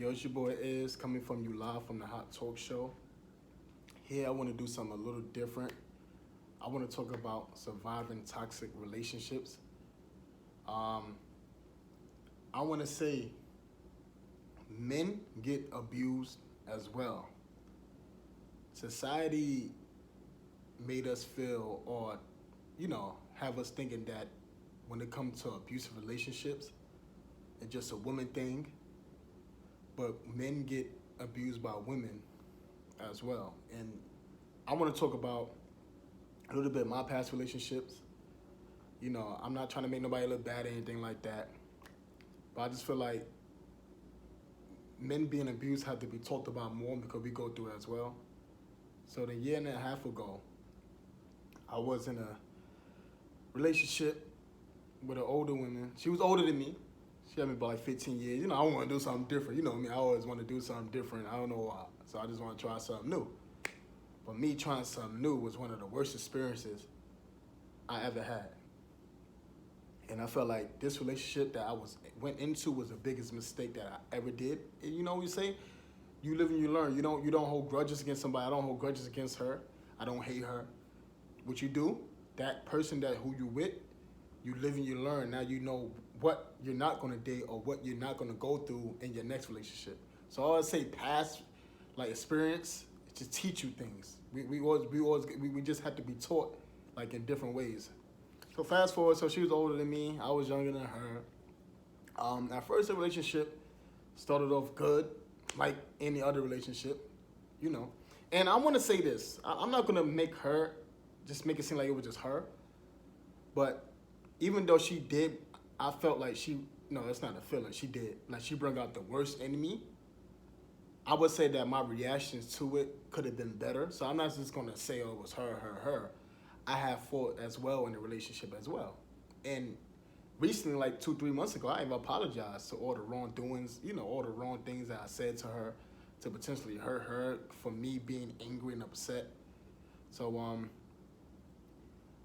Yo, it's your boy Is coming from you live from the Hot Talk Show. Here, I want to do something a little different. I want to talk about surviving toxic relationships. Um, I want to say men get abused as well. Society made us feel, or have us thinking that when it comes to abusive relationships, it's just a woman thing. But men get abused by women as well. And I want to talk about a little bit of my past relationships. I'm not trying to make nobody look bad or anything like that. But I just feel like men being abused have to be talked about more because we go through it as well. So the year and a half ago, I was in a relationship with an older woman. She was older than me. She had me about like 15 years. I want to do something different. You know me, I always want to do something different. I don't know why. So I just want to try something new. But me trying something new was one of the worst experiences I ever had. And I felt like this relationship that went into was the biggest mistake that I ever did. And you know what you say? You live and you learn. You don't hold grudges against somebody. I don't hold grudges against her. I don't hate her. What you do, that person who you with, you live and you learn. Now you know what you're not gonna date or what you're not gonna go through in your next relationship. So I always say past experience to teach you things. We just have to be taught in different ways. So fast forward, so she was older than me, I was younger than her. Our first relationship started off good, like any other relationship. And I wanna say this, I'm not gonna make it seem like it was just her, but even though she did, I felt like that's not a feeling, she did. Like she brought out the worst in me. I would say that my reactions to it could have been better. So I'm not just gonna say, oh, it was her. I have fought as well in the relationship as well. And recently, like 2-3 months ago, I even apologized to all the wrongdoings, all the wrong things that I said to her to potentially hurt her for me being angry and upset. So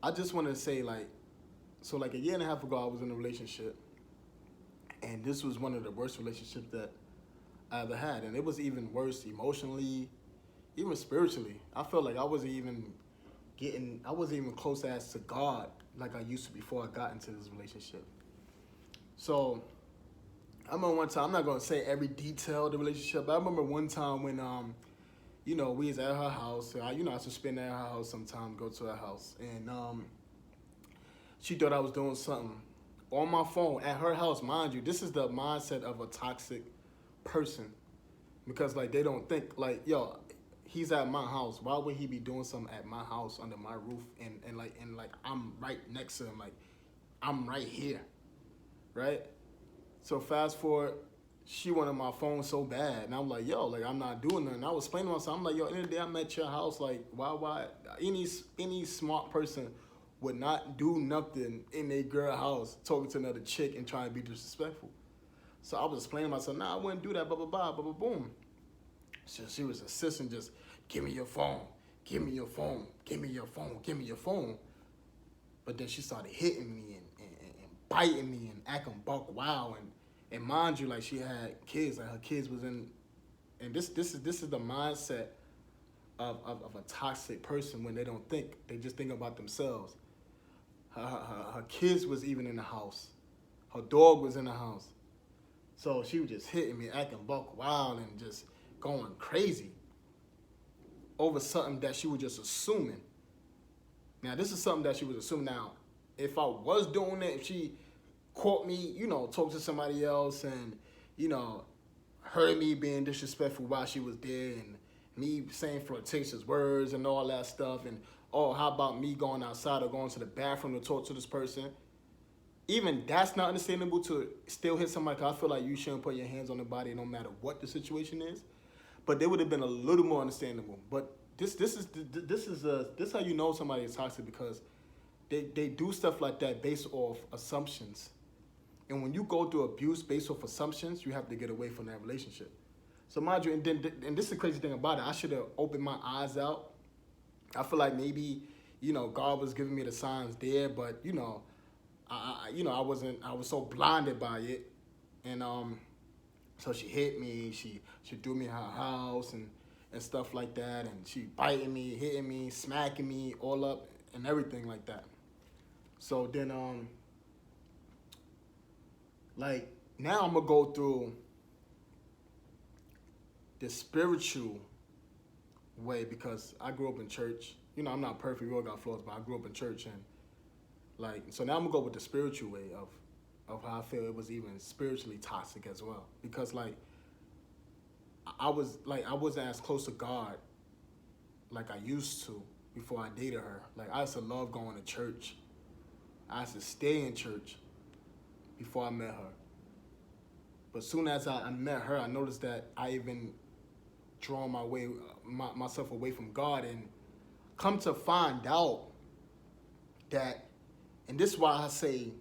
I just want to say a year and a half ago, I was in a relationship, and this was one of the worst relationships that I ever had, and it was even worse emotionally, even spiritually. I felt like I wasn't even close as to God like I used to before I got into this relationship. So I remember one time, I'm not gonna say every detail of the relationship, but I remember one time when we was at her house. I used to spend at her house sometime, go to her house, and she thought I was doing something on my phone at her house. Mind you, this is the mindset of a toxic person, because they don't think yo, he's at my house. Why would he be doing something at my house under my roof and I'm right next to him, I'm right here, right? So fast forward, she wanted my phone so bad, and I'm like, yo, I'm not doing nothing. I was explaining to myself, I'm like, yo, in the day I'm at your house, why any smart person would not do nothing in a girl house talking to another chick and trying to be disrespectful. So I was explaining to myself, nah, I wouldn't do that, blah, blah, blah, blah, blah, boom. So she was insisting, just, give me your phone, give me your phone, give me your phone, give me your phone. But then she started hitting me and biting me and acting buck wild. And mind you, she had kids, her kids was in, and this is the mindset of a toxic person when they don't think. They just think about themselves. Her kids was even in the house. Her dog was in the house. So she was just hitting me, acting buck wild and just going crazy over something that she was just assuming. Now, this is something that she was assuming. Now, if I was doing it, if she caught me, talk to somebody else and, heard me being disrespectful while she was there and me saying flirtatious words and all that stuff, and, oh, how about me going outside or going to the bathroom to talk to this person? Even that's not understandable to still hit somebody, because I feel like you shouldn't put your hands on the body no matter what the situation is. But they would have been a little more understandable. But this is how you know somebody is toxic, because they do stuff like that based off assumptions. And when you go through abuse based off assumptions, you have to get away from that relationship. So mind you, and this is the crazy thing about it, I should have opened my eyes out. I feel like maybe, God was giving me the signs there, but I was so blinded by it. And So she hit me. She threw me in her house and stuff like that. And she biting me, hitting me, smacking me all up and everything like that. So then like now I'm gonna go through the spiritual way because I grew up in church. You know, I'm not perfect, we all got flaws, but I grew up in church and like so now I'm gonna go with the spiritual way of how I feel it was even spiritually toxic as well. Because like I wasn't as close to God like I used to before I dated her. Like I used to love going to church. I used to stay in church before I met her. But soon as I met her, I noticed that I even drawn myself away from God, and come to find out that, and this is why I say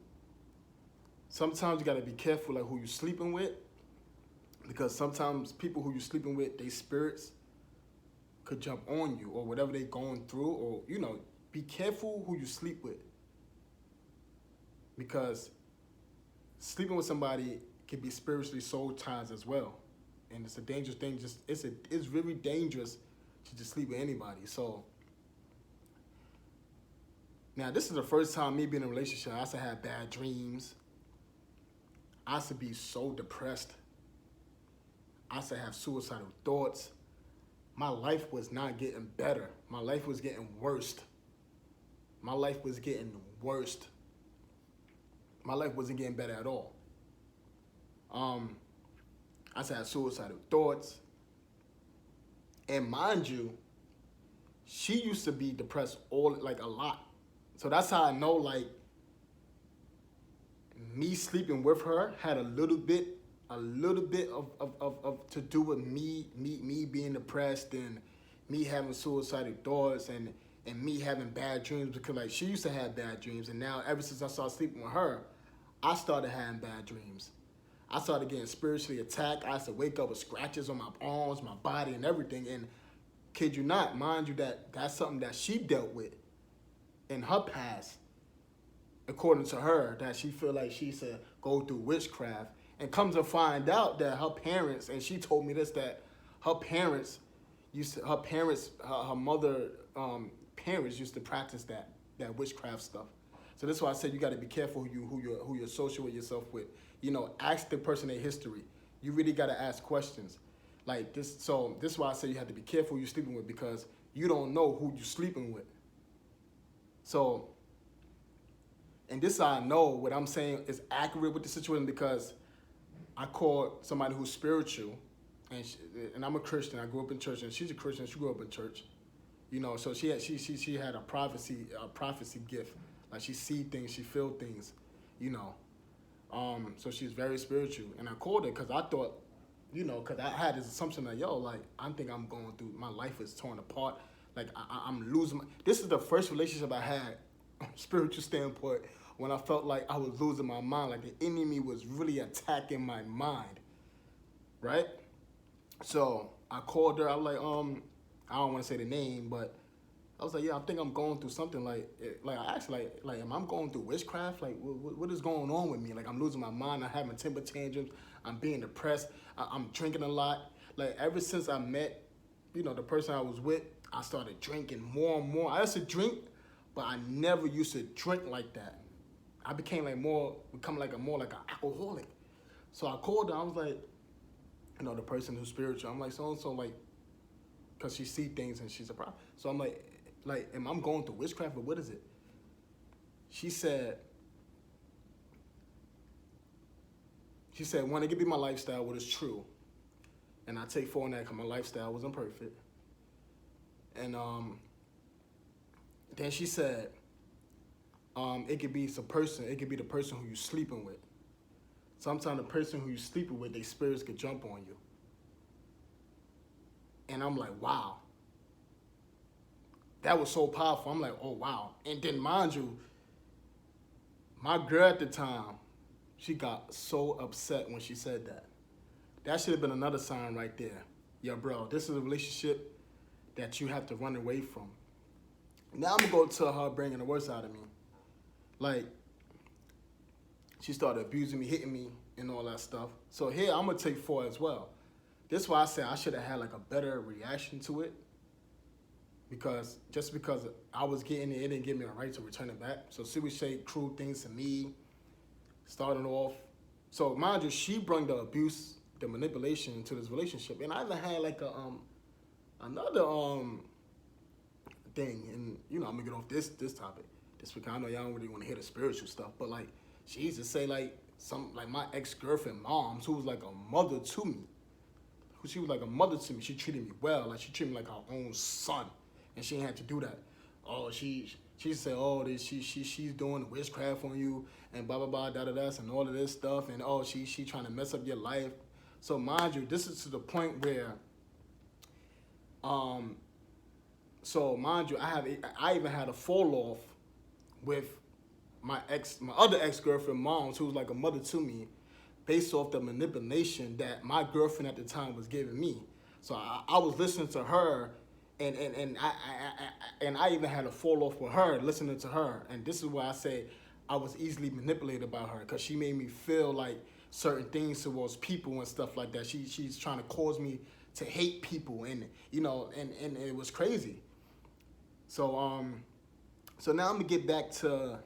sometimes you gotta be careful like who you sleeping with, because sometimes people who you sleeping with, they spirits could jump on you or whatever they going through, or you know, be careful who you sleep with, because sleeping with somebody can be spiritually soul ties as well, and it's a dangerous thing. It's really dangerous to just sleep with anybody. So now this is the first time me being in a relationship. I used to have bad dreams. I used to be so depressed. I used to have suicidal thoughts. My life was not getting better. My life was getting worse. My life was getting worse. My life wasn't getting better at all. I used to have suicidal thoughts. And mind you, she used to be depressed a lot. So that's how I know like me sleeping with her had a little bit of to do with me being depressed and me having suicidal thoughts and me having bad dreams, because like she used to have bad dreams, and now ever since I started sleeping with her, I started having bad dreams. I started getting spiritually attacked. I used to wake up with scratches on my arms, my body, and everything. And kid you not, mind you, that's something that she dealt with in her past, according to her, that she feel like she used to go through witchcraft. And come to find out that her parents, and she told me this, that her parents her mother parents used to practice that witchcraft stuff. So that's why I said you got to be careful who you associate yourself with. You know, ask the person their history. You really got to ask questions like this. So this is why I say you have to be careful who you're sleeping with, because you don't know who you're sleeping with. So, and this I know what I'm saying is accurate with the situation, because I called somebody who's spiritual, and I'm a Christian. I grew up in church, and she's a Christian. She grew up in church, you know. So she had a prophecy gift. Like she see things, she feel things, you know. So she's very spiritual, and I called her because I thought, you know, because I had this assumption that like I think I'm going through, my life is torn apart. Like I'm losing. This is the first relationship I had, spiritual standpoint, when I felt like I was losing my mind, like the enemy was really attacking my mind, right? So I called her. I was like, I don't want to say the name, but I was like, yeah, I think I'm going through something. Like I asked, like, am I going through witchcraft? Like, what is going on with me? Like, I'm losing my mind. I'm having temper tantrums. I'm being depressed. I'm drinking a lot. Like, ever since I met, you know, the person I was with, I started drinking more and more. I used to drink, but I never used to drink like that. I became more like an alcoholic. So I called her. I was like, you know, the person who's spiritual. I'm like, so-and-so, like, because she see things and she's a prophet. So I'm like, am I going through witchcraft, or what is it? She said, one, it could be my lifestyle, what is true. And I take for that because my lifestyle wasn't perfect. And then she said, it could be the person who you're sleeping with. Sometimes the person who you're sleeping with, their spirits could jump on you. And I'm like, wow. That was so powerful. I'm like, oh, wow. And then, mind you, my girl at the time, she got so upset when she said that. That should have been another sign right there. Yeah, bro, this is a relationship that you have to run away from. Now I'm going to go to her bringing the worst out of me. Like, she started abusing me, hitting me, and all that stuff. So here I'm gonna take 4 as well. This is why I said I should have had like a better reaction to it, because just because I was getting it, it didn't give me a right to return it back. So she would say cruel things to me, starting off. So mind you, she brought the abuse, the manipulation into this relationship, and I even had like a another thing, and I'm gonna get off this topic. Just because I know y'all don't really want to hear the spiritual stuff, but like she used to say like my ex-girlfriend moms, who was like a mother to me. She was like a mother to me. She treated me well, like she treated me like her own son, and she ain't had to do that. Oh, she said, oh, she's doing witchcraft on you, and blah blah blah, da da da, and all of this stuff, and oh, she trying to mess up your life. So mind you, this is to the point where, so mind you, I even had a fall off with my other ex-girlfriend moms, who was like a mother to me, based off the manipulation that my girlfriend at the time was giving me. So I was listening to her, and I even had a fall off with her, listening to her. And this is why I say I was easily manipulated by her, because she made me feel like certain things towards people and stuff like that. She's trying to cause me to hate people, and and it was crazy. So so now I'm gonna get back to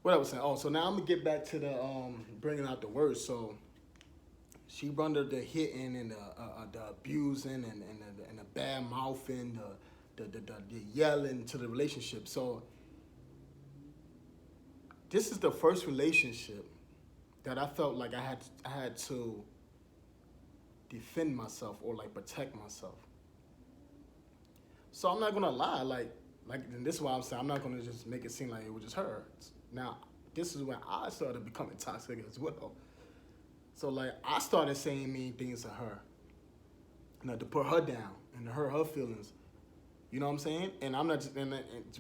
what I was saying. Oh, so now I'm gonna get back to the bringing out the words. So she run the hitting and the abusing and the bad mouthing, the yelling to the relationship. So this is the first relationship that I felt like I had to defend myself, or like protect myself. So I'm not gonna lie, like and this is why I'm saying I'm not gonna just make it seem like it was just her. Now, this is when I started becoming toxic as well. So like I started saying mean things to her, to put her down and to hurt her feelings. You know what I'm saying? And I'm not just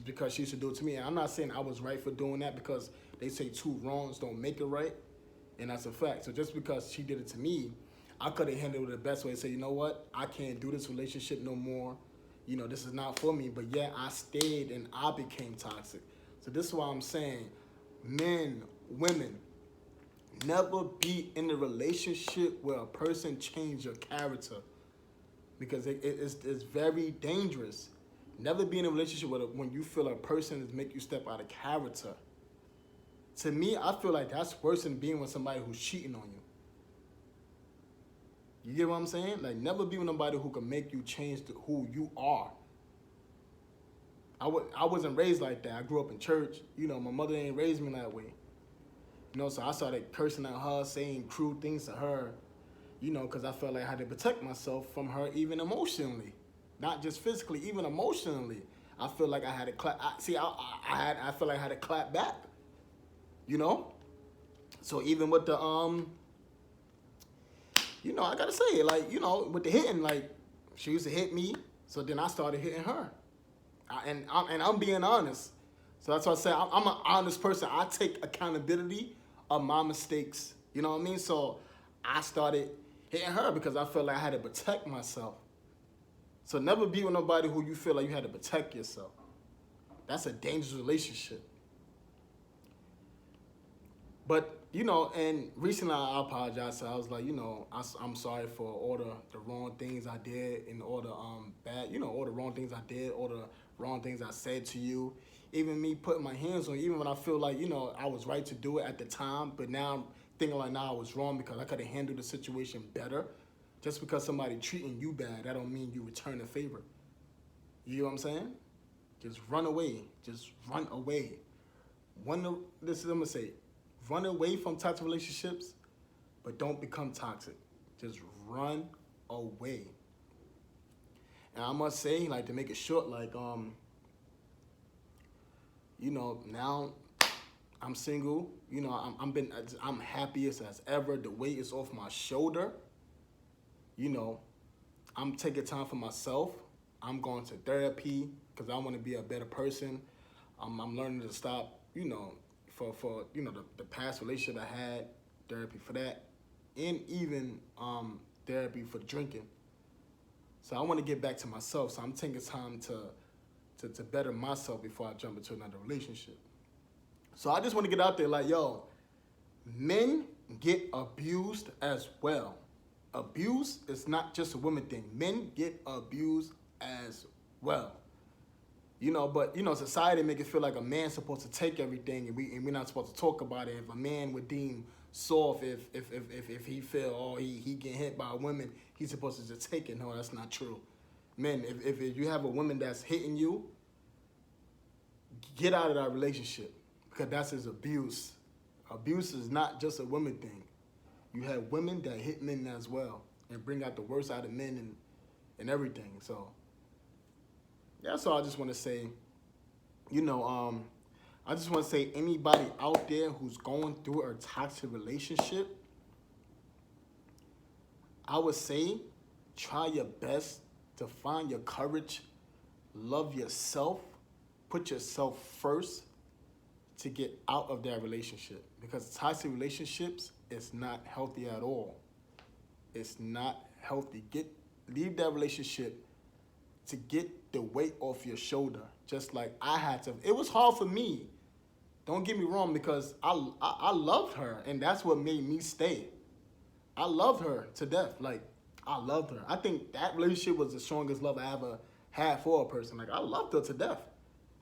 because she used to do it to me. And I'm not saying I was right for doing that, because they say 2 wrongs don't make it right, and that's a fact. So just because she did it to me, I could have handled it the best way and say, you know what, I can't do this relationship no more. This is not for me. But yet I stayed and I became toxic. So this is why I'm saying, men, women, never be in a relationship where a person change your character, because it's very dangerous. Never be in a relationship when you feel a person is make you step out of character. To me, I feel like that's worse than being with somebody who's cheating on you. You get what I'm saying? Like, never be with nobody who can make you change who you are. I wasn't raised like that. I grew up in church. My mother ain't raised me that way. So I started cursing at her, saying cruel things to her, because I felt like I had to protect myself from her, even emotionally. Not just physically, even emotionally. I feel like I had to clap. I feel like I had to clap back. So even with the I gotta say it, like, with the hitting, like, she used to hit me, so then I started hitting her. And I'm being honest. So that's why I say I'm an honest person. I take accountability of my mistakes. You know what I mean? So I started hitting her because I felt like I had to protect myself. So never be with nobody who you feel like you had to protect yourself. That's a dangerous relationship. But, and recently I apologized. So I was like, I'm sorry for all the wrong things I did, and all the all the wrong things I did, all the wrong things I said to you. Even me putting my hands on you, even when I feel like, I was right to do it at the time, but now I'm thinking like, I was wrong because I could have handled the situation better. Just because somebody treating you bad, that don't mean you return a favor. You know what I'm saying? Just run away. Just run away. This is what I'm going to say. Run away from toxic relationships, but don't become toxic. Just run away. And I must say, like, to make it short, like, now I'm single. I'm happiest as ever. The weight is off my shoulder. I'm taking time for myself. I'm going to therapy because I want to be a better person. I'm learning to stop, for the past relationship I had, therapy for that, and even therapy for drinking. So I want to get back to myself. So I'm taking time to better myself before I jump into another relationship. So I just want to get out there like, yo, Men get abused as well. Abuse is not just a woman thing. Men get abused as well. But society make it feel like a man's supposed to take everything, and we're not supposed to talk about it. If a man would deem soft, if he feel he getting hit by a woman, he's supposed to just take it. No, that's not true. Men, if you have a woman that's hitting you, get out of that relationship, because that's his abuse. Abuse is not just a woman thing. You have women that hit men as well and bring out the worst out of men and everything. So that's all I just want to say. I just want to say, anybody out there who's going through a toxic relationship, I would say try your best to find your courage, love yourself, put yourself first to get out of that relationship, because toxic relationships is not healthy at all. It's not healthy. Leave that relationship to get the weight off your shoulder, just like I had to. It was hard for me. Don't get me wrong, because I loved her, and that's what made me stay. I loved her to death. Like, I loved her. I think that relationship was the strongest love I ever had for a person. Like, I loved her to death.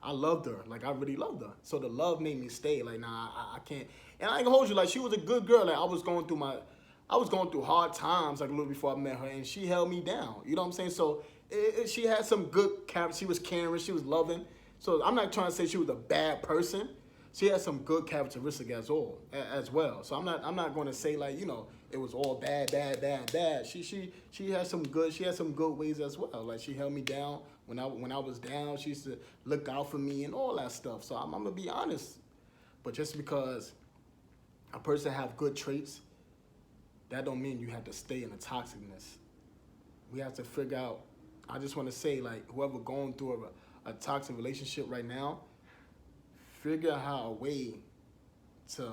I loved her. Like, I really loved her. So the love made me stay. Like, nah, I can't. And I ain't gonna hold you. Like, she was a good girl. Like, I was going through hard times, like, a little before I met her, and she held me down. You know what I'm saying? So she had some good character. She was caring. She was loving. So I'm not trying to say she was a bad person. She had some good characteristics as well. So I'm not going to say, like, it was all bad. She had some good ways as well. Like, she held me down when I was down. She used to look out for me and all that stuff. So I'm gonna be honest. But just because a person have good traits, that don't mean you have to stay in the toxicness. We have to figure out. I just want to say, like, whoever going through a toxic relationship right now, figure out a way to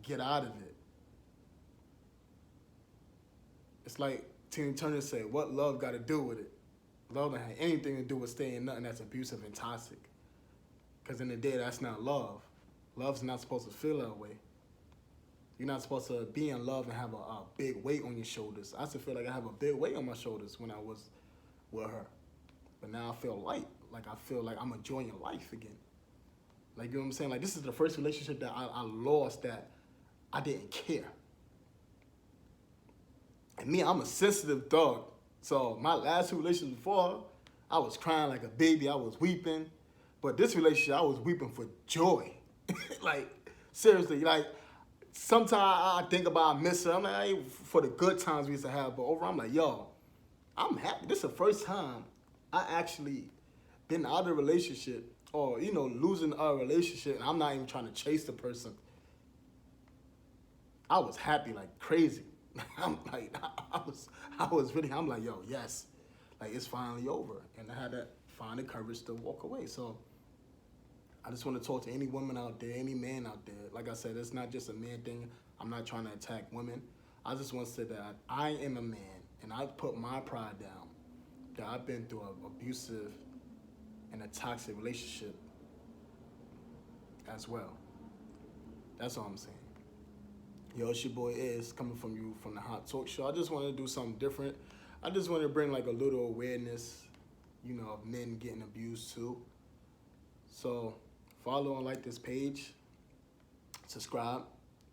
get out of it. It's like Tina Turner said, what love got to do with it? Love don't have anything to do with staying in nothing that's abusive and toxic. Because in the day, that's not love. Love's not supposed to feel that way. You're not supposed to be in love and have a big weight on your shoulders. I still feel like I have a big weight on my shoulders when I was with her. But now I feel light. Like, I feel like I'm enjoying life again. Like, you know what I'm saying? Like, this is the first relationship that I lost that I didn't care. And me, I'm a sensitive dog. So my last two relationships before, I was crying like a baby. I was weeping. But this relationship, I was weeping for joy. Like, seriously. Like, sometimes I think about, I miss her. I'm like, hey, for the good times we used to have. But overall, I'm like, yo, I'm happy. This is the first time I actually been out of a relationship, or, losing a relationship, and I'm not even trying to chase the person. I was happy like crazy. I'm like, I'm like, yo, yes. Like, it's finally over. And I had to find the courage to walk away. So I just want to talk to any woman out there, any man out there. Like I said, it's not just a man thing. I'm not trying to attack women. I just want to say that I am a man, and I put my pride down, that I've been through an abusive and a toxic relationship as well. That's all I'm saying. Yo, it's your boy Is, coming from you from the Hot Talk Show. I just wanted to do something different. I just wanted to bring like a little awareness, of men getting abused too. So follow and like this page. Subscribe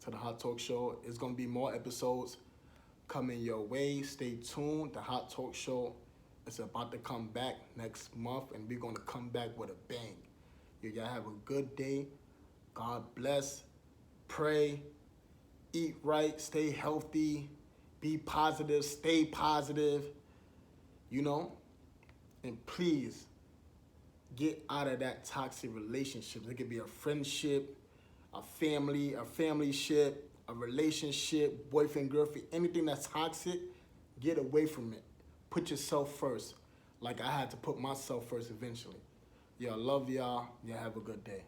to the Hot Talk Show. It's going to be more episodes coming your way. Stay tuned. The Hot Talk Show is about to come back next month, and we're going to come back with a bang. Y'all have a good day. God bless. Pray. Eat right. Stay healthy. Be positive. Stay positive. And please get out of that toxic relationship. It could be a friendship, a family ship, a relationship, boyfriend, girlfriend, anything that's toxic, get away from it. Put yourself first. Like I had to put myself first eventually. Love y'all. Y'all have a good day.